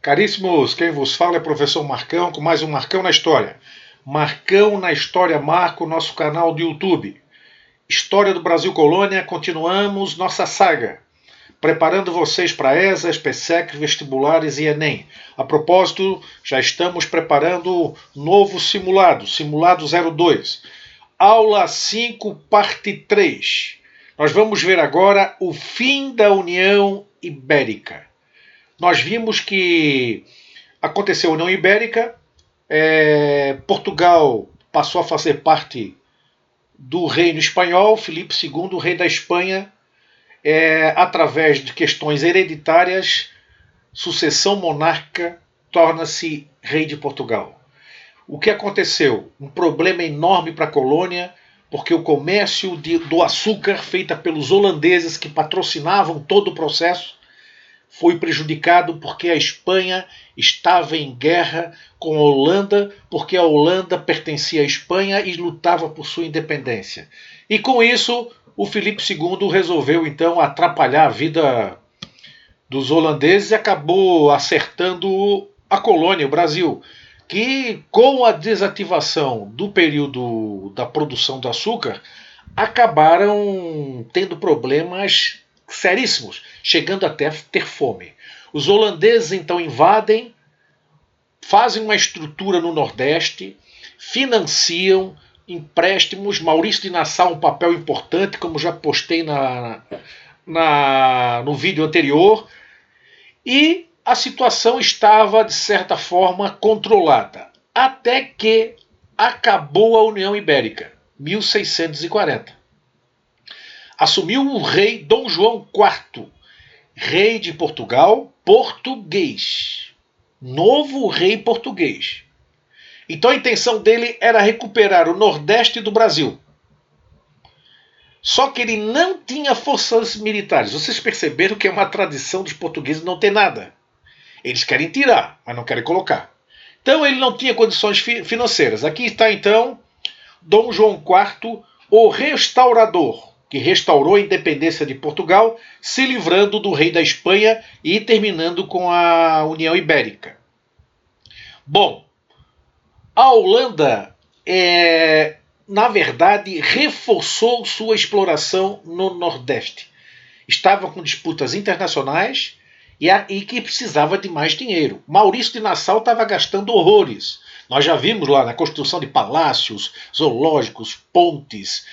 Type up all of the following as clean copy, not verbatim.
Caríssimos, quem vos fala é o professor Marcão, com mais um Marcão na História. Marcão na História Marco, nosso canal do YouTube. História do Brasil Colônia, continuamos nossa saga, preparando vocês para ESA, PSEC, vestibulares e Enem. A propósito, já estamos preparando novo simulado, Simulado 02. Aula 5, parte 3. Nós vamos ver agora o fim da União Ibérica. Nós vimos que aconteceu a União Ibérica, Portugal passou a fazer parte do reino espanhol, Filipe II, rei da Espanha, através de questões hereditárias, sucessão monárquica, torna-se rei de Portugal. O que aconteceu? Um problema enorme para a colônia, porque o comércio do açúcar feito pelos holandeses que patrocinavam todo o processo foi prejudicado porque a Espanha estava em guerra com a Holanda, porque a Holanda pertencia à Espanha e lutava por sua independência. E com isso, o Filipe II resolveu então atrapalhar a vida dos holandeses e acabou acertando a colônia, o Brasil, que com a desativação do período da produção do açúcar, acabaram tendo problemas seríssimos, chegando até a ter fome. Os holandeses então invadem, fazem uma estrutura no Nordeste, financiam empréstimos. Maurício de Nassau um papel importante, como já postei no vídeo anterior, e a situação estava, de certa forma, controlada, até que acabou a União Ibérica, 1640. Assumiu o rei Dom João IV, rei de Portugal, português. Novo rei português. Então a intenção dele era recuperar o Nordeste do Brasil. Só que ele não tinha forças militares. Vocês perceberam que é uma tradição dos portugueses não ter nada. Eles querem tirar, mas não querem colocar. Então ele não tinha condições financeiras. Aqui está então Dom João IV, o restaurador, que restaurou a independência de Portugal, se livrando do rei da Espanha e terminando com a União Ibérica. Bom, a Holanda, na verdade, reforçou sua exploração no Nordeste. Estava com disputas internacionais e que precisava de mais dinheiro. Maurício de Nassau estava gastando horrores. Nós já vimos lá na construção de palácios, zoológicos, pontes,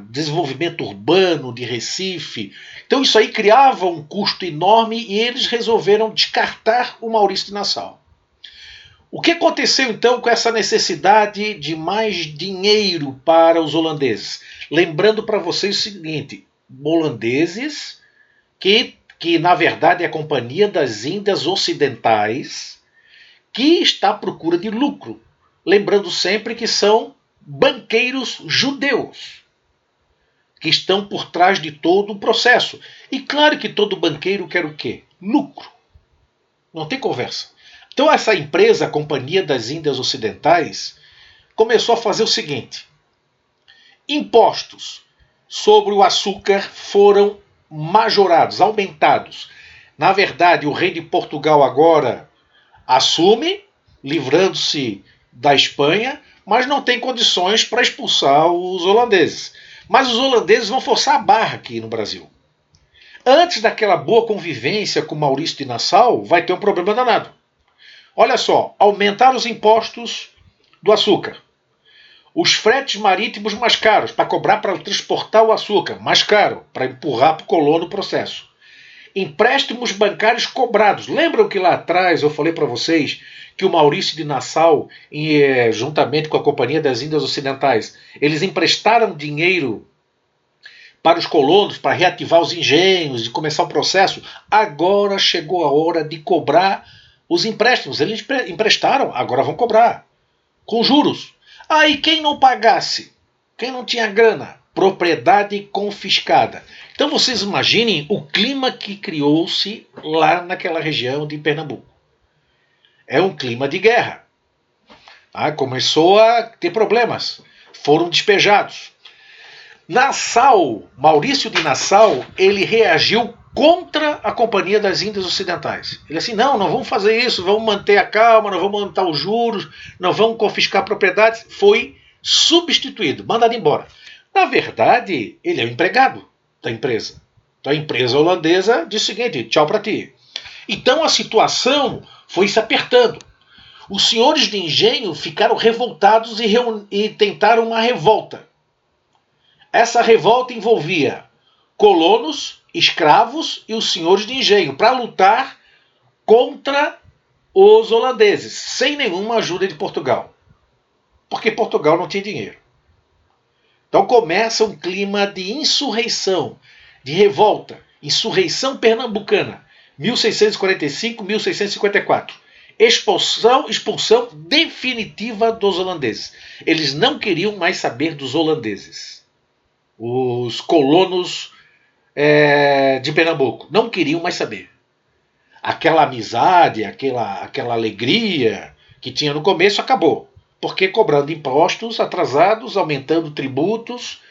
desenvolvimento urbano de Recife. Então isso aí criava um custo enorme e eles resolveram descartar o Maurício de Nassau. O que aconteceu então com essa necessidade de mais dinheiro para os holandeses? Lembrando para vocês o seguinte, holandeses que na verdade é a Companhia das Índias Ocidentais, que está à procura de lucro. Lembrando sempre que são banqueiros judeus, que estão por trás de todo o processo. E claro que todo banqueiro quer o quê? Lucro. Não tem conversa. Então essa empresa, a Companhia das Índias Ocidentais, começou a fazer o seguinte. Impostos sobre o açúcar foram majorados, aumentados. Na verdade, o rei de Portugal agora assume, livrando-se da Espanha, mas não tem condições para expulsar os holandeses. Mas os holandeses vão forçar a barra aqui no Brasil. Antes daquela boa convivência com Maurício de Nassau, vai ter um problema danado. Olha só, aumentaram os impostos do açúcar. Os fretes marítimos mais caros, para cobrar para transportar o açúcar, mais caro, para empurrar para o colono o processo. Empréstimos bancários cobrados. Lembram que lá atrás eu falei para vocês que o Maurício de Nassau, juntamente com a Companhia das Índias Ocidentais, eles emprestaram dinheiro para os colonos, para reativar os engenhos e começar o processo? Agora chegou a hora de cobrar os empréstimos. Eles emprestaram, agora vão cobrar, com juros. Aí quem não pagasse, quem não tinha grana, propriedade confiscada. Então vocês imaginem o clima que criou-se lá naquela região de Pernambuco. É um clima de guerra. Começou a ter problemas. Foram despejados. Nassau, Maurício de Nassau, ele reagiu contra a Companhia das Índias Ocidentais. Ele assim, não vamos fazer isso, vamos manter a calma, não vamos aumentar os juros, não vamos confiscar propriedades. Foi substituído, mandado embora. Na verdade, ele é o empregado da empresa. Então a empresa holandesa disse o seguinte, tchau para ti. Então a situação foi se apertando. Os senhores de engenho ficaram revoltados e tentaram uma revolta. Essa revolta envolvia colonos, escravos e os senhores de engenho para lutar contra os holandeses, sem nenhuma ajuda de Portugal. Porque Portugal não tinha dinheiro. Então começa um clima de insurreição, de revolta, insurreição pernambucana, 1645-1654. Expulsão definitiva dos holandeses. Eles não queriam mais saber dos holandeses. Os colonos de Pernambuco não queriam mais saber. Aquela amizade, aquela alegria que tinha no começo acabou. Porque cobrando impostos atrasados, aumentando tributos,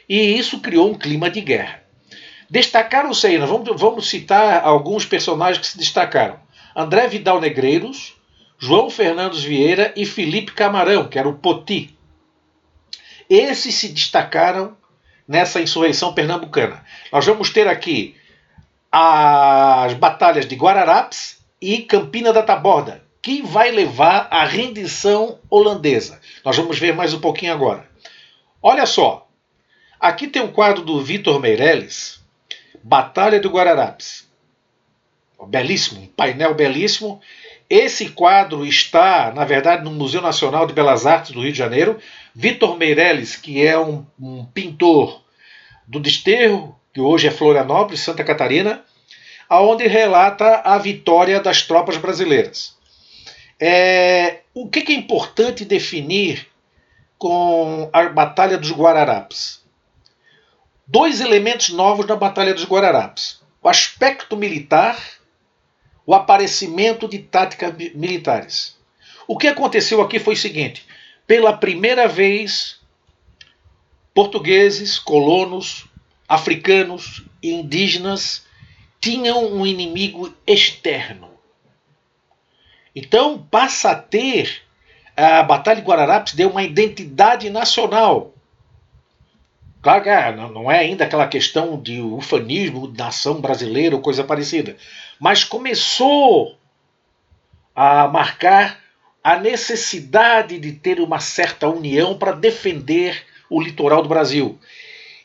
e isso criou um clima de guerra. Destacaram-se aí, vamos citar alguns personagens que se destacaram. André Vidal Negreiros, João Fernandes Vieira e Felipe Camarão, que era o Poti. Esses se destacaram nessa insurreição pernambucana. Nós vamos ter aqui as batalhas de Guararapes e Campina da Taborda, que vai levar à rendição holandesa. Nós vamos ver mais um pouquinho agora. Olha só, aqui tem um quadro do Vitor Meirelles, Batalha de Guararapes. Belíssimo, um painel belíssimo. Esse quadro está, na verdade, no Museu Nacional de Belas Artes do Rio de Janeiro. Vitor Meirelles, que é um pintor do Desterro, que hoje é Florianópolis, Santa Catarina, onde relata a vitória das tropas brasileiras. O que é importante definir com a Batalha dos Guararapes? Dois elementos novos na Batalha dos Guararapes. O aspecto militar, o aparecimento de táticas militares. O que aconteceu aqui foi o seguinte: pela primeira vez, portugueses, colonos, africanos e indígenas tinham um inimigo externo. Então passa a ter, a Batalha de Guararapes deu uma identidade nacional. Claro que não é ainda aquela questão de ufanismo, nação brasileira ou coisa parecida, mas começou a marcar a necessidade de ter uma certa união para defender o litoral do Brasil.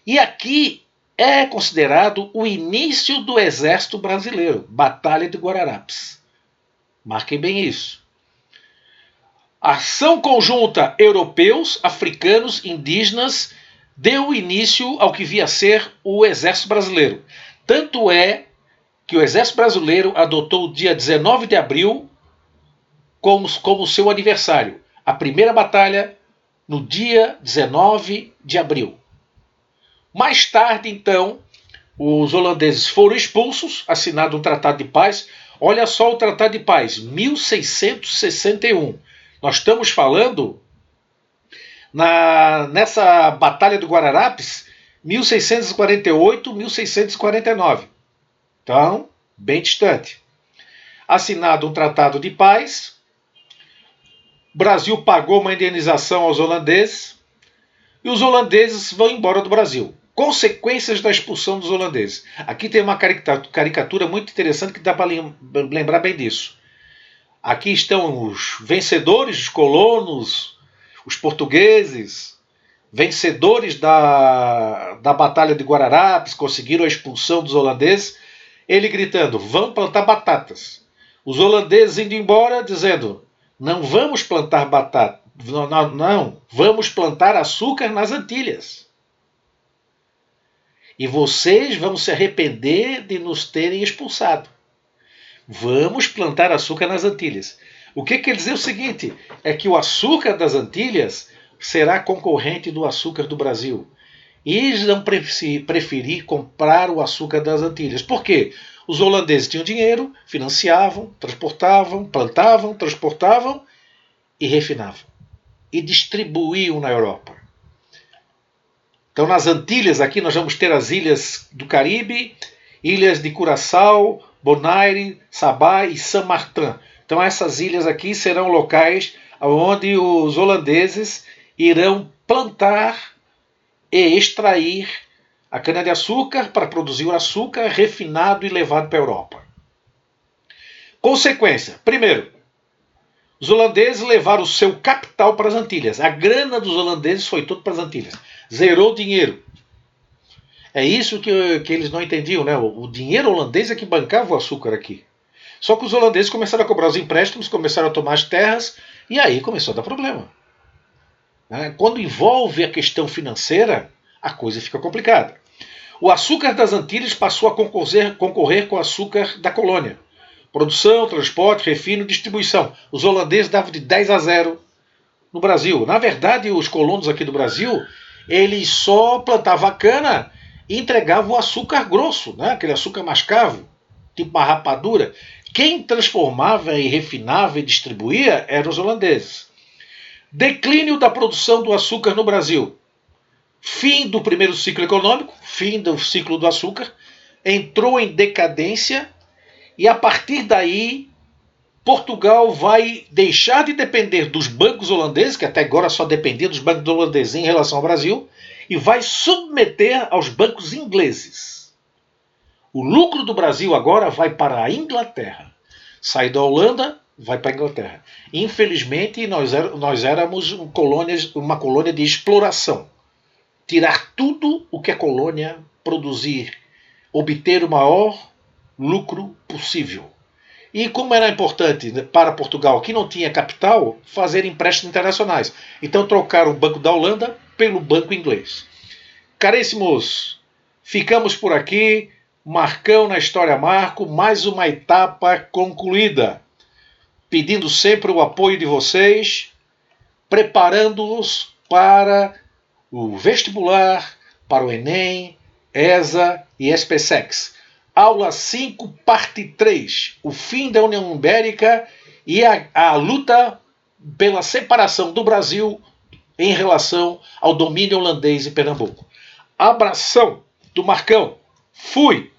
E aqui é considerado o início do exército brasileiro, Batalha de Guararapes. Marquem bem isso. Ação conjunta europeus, africanos, indígenas deu início ao que via a ser o exército brasileiro. Tanto é que o exército brasileiro adotou o dia 19 de abril como seu aniversário. A primeira batalha no dia 19 de abril. Mais tarde, então, os holandeses foram expulsos, assinado um tratado de paz. Olha só o tratado de paz, 1661. Nós estamos falando nessa Batalha do Guararapes, 1648, 1649. Então, bem distante. Assinado um tratado de paz, o Brasil pagou uma indenização aos holandeses e os holandeses vão embora do Brasil. Consequências da expulsão dos holandeses. Aqui tem uma caricatura muito interessante que dá para lembrar bem disso. Aqui estão os vencedores, os colonos, os portugueses, vencedores da Batalha de Guararapes, conseguiram a expulsão dos holandeses, ele gritando, vão plantar batatas. Os holandeses indo embora, dizendo, não vamos plantar batata, não, vamos plantar açúcar nas Antilhas. E vocês vão se arrepender de nos terem expulsado. Vamos plantar açúcar nas Antilhas. O que quer dizer o seguinte, é que o açúcar das Antilhas será concorrente do açúcar do Brasil. E eles vão preferir comprar o açúcar das Antilhas. Por quê? Os holandeses tinham dinheiro, financiavam, transportavam, plantavam, transportavam e refinavam. E distribuíam na Europa. Então nas Antilhas aqui nós vamos ter as ilhas do Caribe ilhas de Curaçao, Bonaire, Sabá e Saint-Martin. Então essas ilhas aqui serão locais onde os holandeses irão plantar e extrair a cana-de-açúcar para produzir o açúcar refinado e levado para a Europa. Consequência: primeiro, os holandeses levaram o seu capital para as Antilhas. A grana dos holandeses foi tudo para as Antilhas. Zerou o dinheiro. É isso que eles não entendiam, né? O dinheiro holandês é que bancava o açúcar aqui. Só que os holandeses começaram a cobrar os empréstimos, começaram a tomar as terras, e aí começou a dar problema. Quando envolve a questão financeira, a coisa fica complicada. O açúcar das Antilhas passou a concorrer com o açúcar da colônia. Produção, transporte, refino, distribuição. Os holandeses davam de 10-0 no Brasil. Na verdade, os colonos aqui do Brasil, eles só plantavam a cana e entregavam o açúcar grosso, né? Aquele açúcar mascavo, tipo uma rapadura. Quem transformava e refinava e distribuía eram os holandeses. Declínio da produção do açúcar no Brasil. Fim do primeiro ciclo econômico, fim do ciclo do açúcar, entrou em decadência e a partir daí Portugal vai deixar de depender dos bancos holandeses, que até agora só dependia dos bancos holandeses em relação ao Brasil, e vai submeter aos bancos ingleses. O lucro do Brasil agora vai para a Inglaterra. Sai da Holanda, vai para a Inglaterra. Infelizmente, nós éramos uma colônia de exploração. Tirar tudo o que a colônia produzir, obter o maior lucro possível. E como era importante para Portugal, que não tinha capital, fazer empréstimos internacionais. Então trocaram o Banco da Holanda pelo Banco Inglês. Caríssimos, ficamos por aqui. Marcão na História Marco, mais uma etapa concluída. Pedindo sempre o apoio de vocês, preparando-os para o vestibular, para o Enem, ESA e SPSEC. Aula 5, parte 3. O fim da União Ibérica e a luta pela separação do Brasil em relação ao domínio holandês em Pernambuco. Abração do Marcão. Fui!